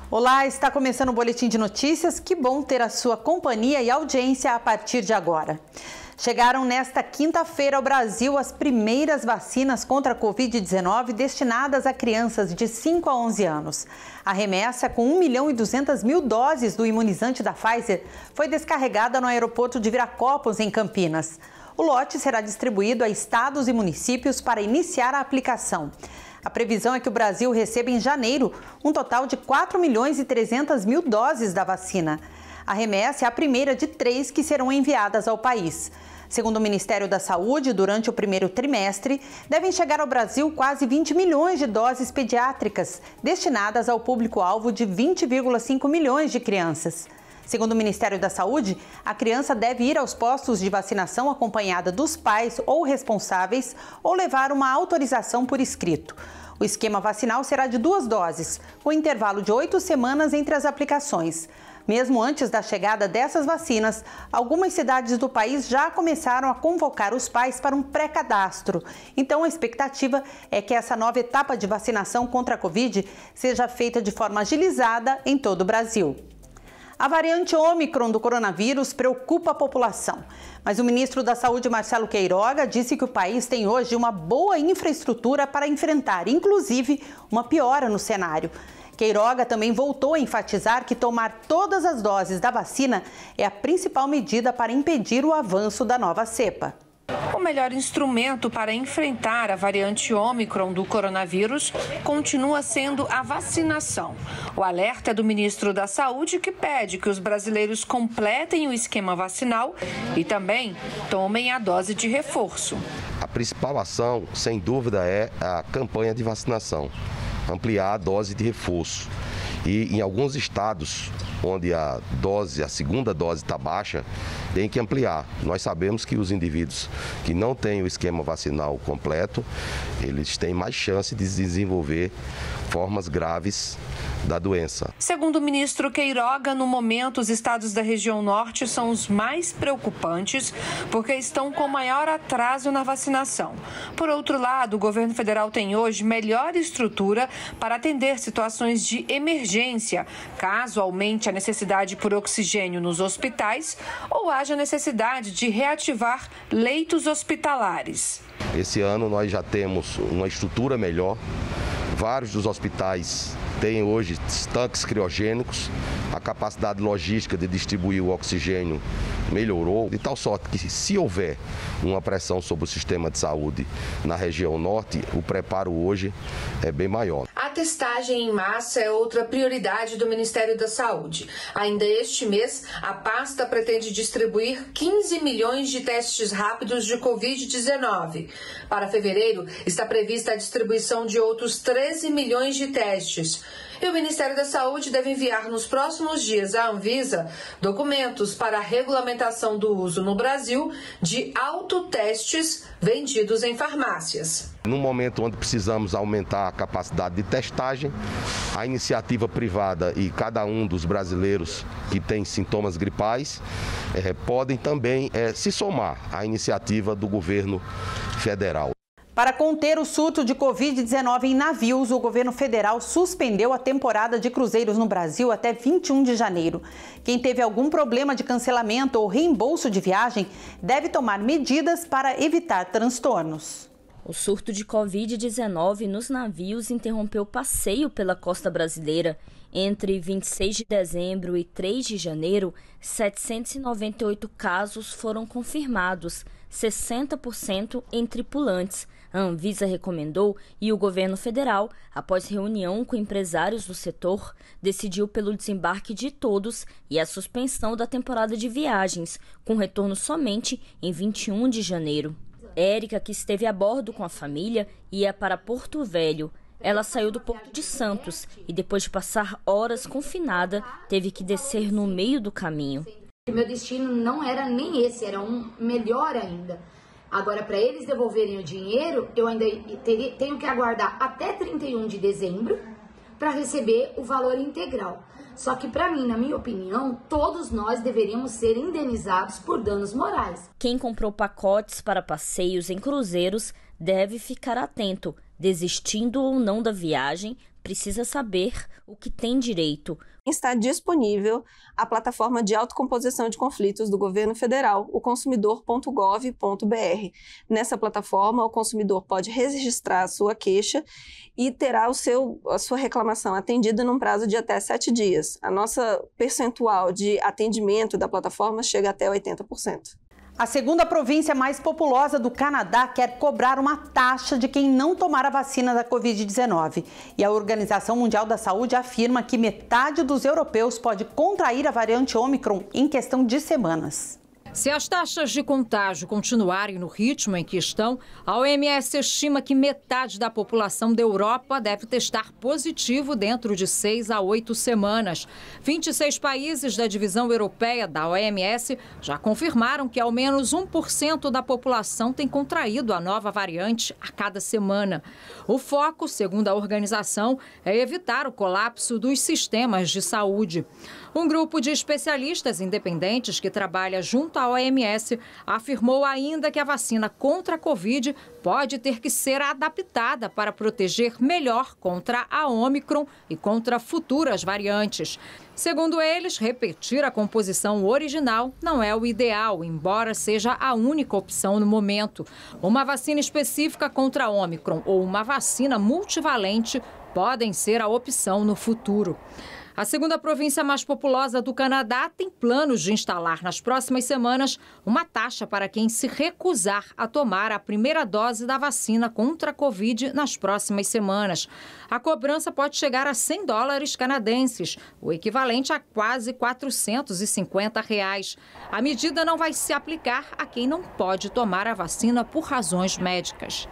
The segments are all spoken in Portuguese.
Olá, está começando o Boletim de Notícias. Que bom ter a sua companhia e audiência a partir de agora. Chegaram nesta quinta-feira ao Brasil as primeiras vacinas contra a Covid-19 destinadas a crianças de 5 a 11 anos. A remessa com 1.200.000 doses do imunizante da Pfizer foi descarregada no aeroporto de Viracopos, em Campinas. O lote será distribuído a estados e municípios para iniciar a aplicação. A previsão é que o Brasil receba em janeiro um total de 4.300.000 doses da vacina. A remessa é a primeira de 3 que serão enviadas ao país. Segundo o Ministério da Saúde, durante o primeiro trimestre, devem chegar ao Brasil quase 20 milhões de doses pediátricas, destinadas ao público-alvo de 20,5 milhões de crianças. Segundo o Ministério da Saúde, a criança deve ir aos postos de vacinação acompanhada dos pais ou responsáveis ou levar uma autorização por escrito. O esquema vacinal será de 2 doses, com intervalo de 8 semanas entre as aplicações. Mesmo antes da chegada dessas vacinas, algumas cidades do país já começaram a convocar os pais para um pré-cadastro. Então, a expectativa é que essa nova etapa de vacinação contra a Covid seja feita de forma agilizada em todo o Brasil. A variante Ômicron do coronavírus preocupa a população, mas o ministro da Saúde, Marcelo Queiroga, disse que o país tem hoje uma boa infraestrutura para enfrentar, inclusive, uma piora no cenário. Queiroga também voltou a enfatizar que tomar todas as doses da vacina é a principal medida para impedir o avanço da nova cepa. O melhor instrumento para enfrentar a variante Ômicron do coronavírus continua sendo a vacinação. O alerta é do ministro da Saúde, que pede que os brasileiros completem o esquema vacinal e também tomem a dose de reforço. A principal ação, sem dúvida, é a campanha de vacinação, ampliar a dose de reforço. E em alguns estados onde a segunda dose está baixa, tem que ampliar. Nós sabemos que os indivíduos que não têm o esquema vacinal completo, eles têm mais chance de desenvolver formas graves da doença. Segundo o ministro Queiroga, no momento os estados da região norte são os mais preocupantes porque estão com maior atraso na vacinação. Por outro lado, o governo federal tem hoje melhor estrutura para atender situações de emergência, caso aumente a necessidade por oxigênio nos hospitais ou haja necessidade de reativar leitos hospitalares. Esse ano nós já temos uma estrutura melhor. Vários dos hospitais têm hoje tanques criogênicos, a capacidade logística de distribuir o oxigênio melhorou, de tal sorte que, se houver uma pressão sobre o sistema de saúde na região norte, o preparo hoje é bem maior. A testagem em massa é outra prioridade do Ministério da Saúde. Ainda este mês, a pasta pretende distribuir 15 milhões de testes rápidos de Covid-19. Para fevereiro, está prevista a distribuição de outros 13 milhões de testes. E o Ministério da Saúde deve enviar nos próximos dias à Anvisa documentos para a regulamentação do uso no Brasil de autotestes vendidos em farmácias. No momento onde precisamos aumentar a capacidade de testagem, a iniciativa privada e cada um dos brasileiros que tem sintomas gripais podem também se somar à iniciativa do governo federal. Para conter o surto de Covid-19 em navios, o governo federal suspendeu a temporada de cruzeiros no Brasil até 21 de janeiro. Quem teve algum problema de cancelamento ou reembolso de viagem deve tomar medidas para evitar transtornos. O surto de Covid-19 nos navios interrompeu o passeio pela costa brasileira. Entre 26 de dezembro e 3 de janeiro, 798 casos foram confirmados, 60% em tripulantes. A Anvisa recomendou e o governo federal, após reunião com empresários do setor, decidiu pelo desembarque de todos e a suspensão da temporada de viagens, com retorno somente em 21 de janeiro. Érica, que esteve a bordo com a família, ia para Porto Velho. Ela saiu do Porto de Santos e, depois de passar horas confinada, teve que descer no meio do caminho. Meu destino não era nem esse, era um melhor ainda. Agora, para eles devolverem o dinheiro, eu ainda tenho que aguardar até 31 de dezembro para receber o valor integral. Só que, para mim, na minha opinião, todos nós deveríamos ser indenizados por danos morais. Quem comprou pacotes para passeios em cruzeiros deve ficar atento. Desistindo ou não da viagem, precisa saber o que tem direito. Está disponível a plataforma de autocomposição de conflitos do governo federal, o consumidor.gov.br. Nessa plataforma, o consumidor pode registrar a sua queixa e terá a sua reclamação atendida num prazo de até 7 dias. A nossa percentual de atendimento da plataforma chega até 80%. A segunda província mais populosa do Canadá quer cobrar uma taxa de quem não tomar a vacina da Covid-19. E a Organização Mundial da Saúde afirma que metade dos europeus pode contrair a variante Ômicron em questão de semanas. Se as taxas de contágio continuarem no ritmo em que estão, a OMS estima que metade da população da Europa deve testar positivo dentro de 6 a 8 semanas. 26 países da divisão europeia da OMS já confirmaram que ao menos 1% da população tem contraído a nova variante a cada semana. O foco, segundo a organização, é evitar o colapso dos sistemas de saúde. Um grupo de especialistas independentes que trabalha junto à OMS afirmou ainda que a vacina contra a Covid pode ter que ser adaptada para proteger melhor contra a Ômicron e contra futuras variantes. Segundo eles, repetir a composição original não é o ideal, embora seja a única opção no momento. Uma vacina específica contra a Ômicron ou uma vacina multivalente podem ser a opção no futuro. A segunda província mais populosa do Canadá tem planos de instalar nas próximas semanas uma taxa para quem se recusar a tomar a primeira dose da vacina contra a Covid nas próximas semanas. A cobrança pode chegar a $100 canadenses, o equivalente a quase R$450. A medida não vai se aplicar a quem não pode tomar a vacina por razões médicas.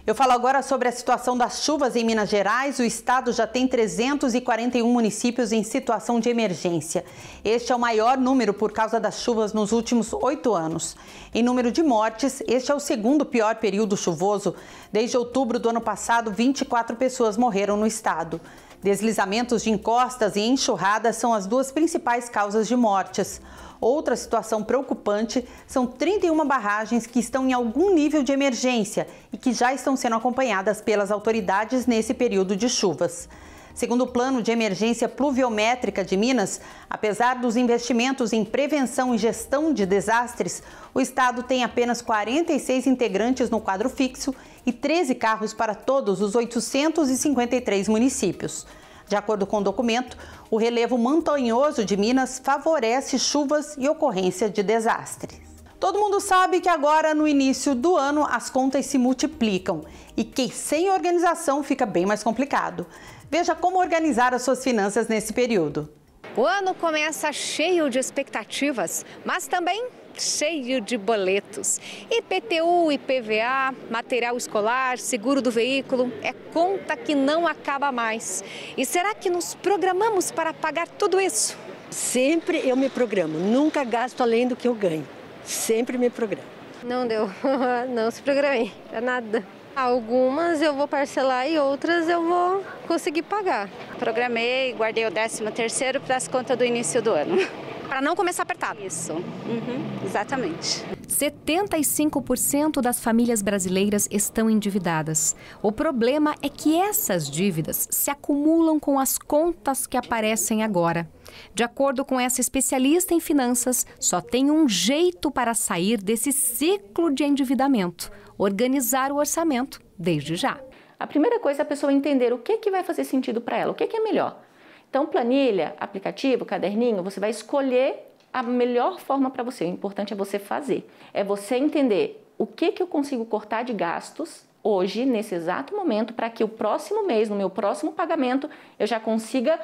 Eu falo agora sobre a situação das chuvas em Minas Gerais. O estado já tem 341 municípios em situação de emergência. Este é o maior número por causa das chuvas nos últimos 8 anos. Em número de mortes, este é o segundo pior período chuvoso. Desde outubro do ano passado, 24 pessoas morreram no estado. Deslizamentos de encostas e enxurradas são as duas principais causas de mortes. Outra situação preocupante são 31 barragens que estão em algum nível de emergência e que já estão sendo acompanhadas pelas autoridades nesse período de chuvas. Segundo o Plano de Emergência Pluviométrica de Minas, apesar dos investimentos em prevenção e gestão de desastres, o estado tem apenas 46 integrantes no quadro fixo e 13 carros para todos os 853 municípios. De acordo com o documento, o relevo montanhoso de Minas favorece chuvas e ocorrência de desastres. Todo mundo sabe que agora, no início do ano, as contas se multiplicam e que sem organização fica bem mais complicado. Veja como organizar as suas finanças nesse período. O ano começa cheio de expectativas, mas também cheio de boletos. IPTU, IPVA, material escolar, seguro do veículo, é conta que não acaba mais. E será que nos programamos para pagar tudo isso? Sempre eu me programo, nunca gasto além do que eu ganho. Sempre me programo. Não deu, não se programei para nada. Algumas eu vou parcelar e outras eu vou conseguir pagar. Programei, guardei o 13º para as contas do início do ano. Para não começar apertado. Isso, exatamente. 75% das famílias brasileiras estão endividadas. O problema é que essas dívidas se acumulam com as contas que aparecem agora. De acordo com essa especialista em finanças, só tem um jeito para sair desse ciclo de endividamento: organizar o orçamento desde já. A primeira coisa é a pessoa entender o que vai fazer sentido para ela, o que é melhor. Então, planilha, aplicativo, caderninho, você vai escolher a melhor forma para você. O importante é você fazer. É você entender o que eu consigo cortar de gastos hoje, nesse exato momento, para que o próximo mês, no meu próximo pagamento, eu já consiga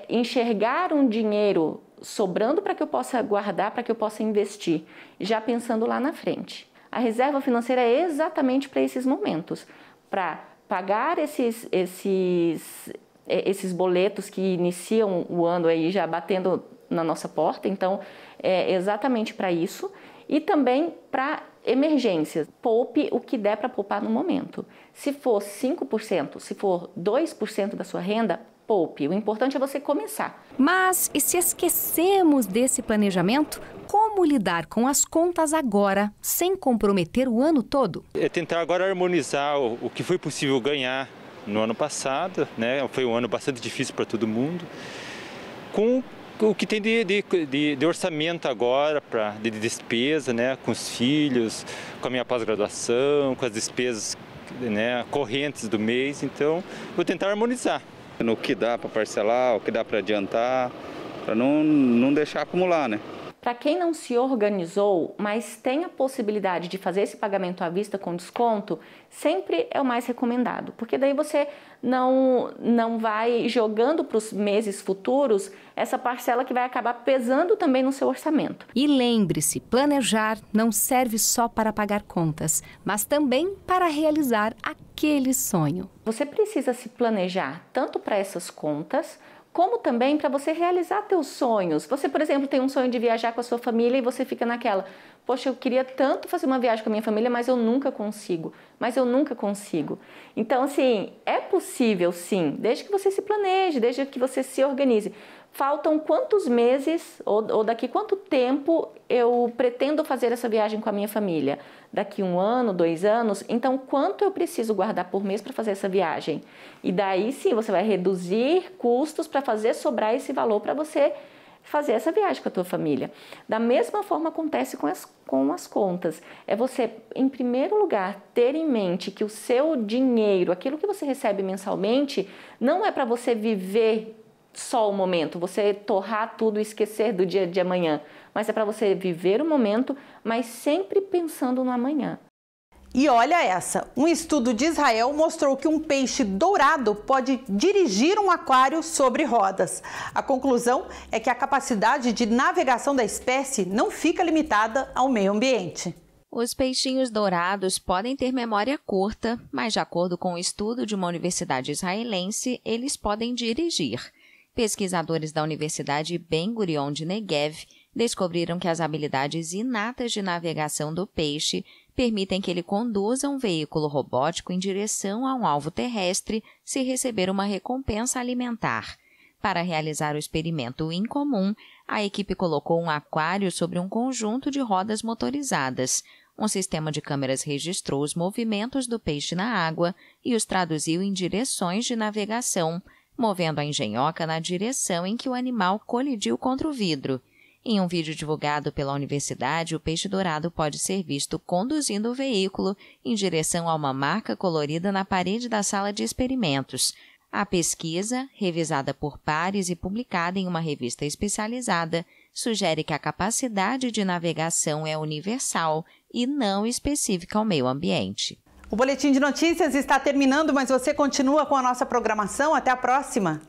enxergar um dinheiro sobrando para que eu possa guardar, para que eu possa investir, já pensando lá na frente. A reserva financeira é exatamente para esses momentos, para pagar esses boletos que iniciam o ano aí já batendo na nossa porta. Então, é exatamente para isso. E também para emergências. Poupe o que der para poupar no momento. Se for 5%, se for 2% da sua renda, poupe. O importante é você começar. Mas e se esquecemos desse planejamento? Como lidar com as contas agora, sem comprometer o ano todo? É tentar agora harmonizar o que foi possível ganhar no ano passado, né? Foi um ano bastante difícil para todo mundo, com o que tem de orçamento agora, de despesa, né? Com os filhos, com a minha pós-graduação, com as despesas, né, correntes do mês. Então, vou tentar harmonizar. No que dá para parcelar, o que dá para adiantar, para não deixar acumular, né? Para quem não se organizou, mas tem a possibilidade de fazer esse pagamento à vista com desconto, sempre é o mais recomendado, porque daí você não vai jogando para os meses futuros essa parcela que vai acabar pesando também no seu orçamento. E lembre-se, planejar não serve só para pagar contas, mas também para realizar aquele sonho. Você precisa se planejar tanto para essas contas, como também para você realizar teus sonhos. Você, por exemplo, tem um sonho de viajar com a sua família e você fica naquela, poxa, eu queria tanto fazer uma viagem com a minha família, mas eu nunca consigo. Então, assim, é possível sim, desde que você se planeje, desde que você se organize. Faltam quantos meses ou daqui quanto tempo eu pretendo fazer essa viagem com a minha família? Daqui 1 ano, 2 anos? Então, quanto eu preciso guardar por mês para fazer essa viagem? E daí sim, você vai reduzir custos para fazer sobrar esse valor para você fazer essa viagem com a tua família. Da mesma forma acontece com as contas. É você, em primeiro lugar, ter em mente que o seu dinheiro, aquilo que você recebe mensalmente, não é para você viver só o momento, você torrar tudo e esquecer do dia de amanhã, mas é para você viver o momento, mas sempre pensando no amanhã. E olha essa, um estudo de Israel mostrou que um peixe dourado pode dirigir um aquário sobre rodas. A conclusão é que a capacidade de navegação da espécie não fica limitada ao meio ambiente. Os peixinhos dourados podem ter memória curta, mas de acordo com um estudo de uma universidade israelense, eles podem dirigir. Pesquisadores da Universidade Ben Gurion de Negev descobriram que as habilidades inatas de navegação do peixe permitem que ele conduza um veículo robótico em direção a um alvo terrestre se receber uma recompensa alimentar. Para realizar o experimento incomum, a equipe colocou um aquário sobre um conjunto de rodas motorizadas. Um sistema de câmeras registrou os movimentos do peixe na água e os traduziu em direções de navegação, movendo a engenhoca na direção em que o animal colidiu contra o vidro. Em um vídeo divulgado pela universidade, o peixe dourado pode ser visto conduzindo o veículo em direção a uma marca colorida na parede da sala de experimentos. A pesquisa, revisada por pares e publicada em uma revista especializada, sugere que a capacidade de navegação é universal e não específica ao meio ambiente. O Boletim de Notícias está terminando, mas você continua com a nossa programação. Até a próxima!